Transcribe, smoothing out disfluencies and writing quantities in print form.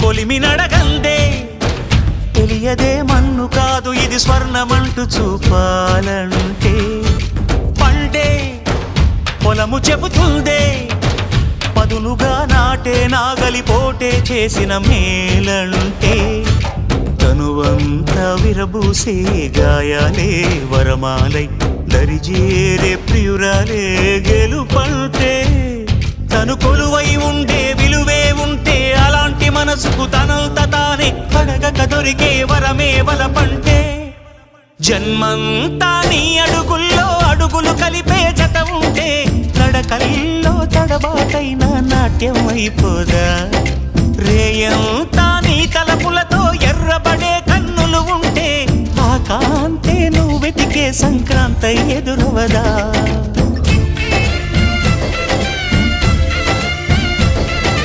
కొలిమి నడగందే తెలియదే మన్ను కాదు ఇది స్వర్ణమంటూ చూపాలంటే పండే పొలము చెబుతుందే పదునుగా నాటే నాగలిపోటే చేసిన మేలంటే తనువంతా విరబూసే గాయాలే వరమాలై దరిజేరే ప్రియురాలే గెలుపంటే తను కొలువై ఉండే విలువే ఉంటే అలాంటి మనసుకు తనంత తానే అడగక దొరికే వరమే వలపంటే జన్మంతా నీ అడుగుల్లో అడుగులు కలిపే జత ఉంటే నడకల్లో తడబాటైన నాట్యం అయిపోదా రేయంతా నీ తలపులతో ఎర్రబడే కన్నులు ఉంటే ఆ కాంతే నువ్వు వెతికే సంక్రాంతి ఎదురవదా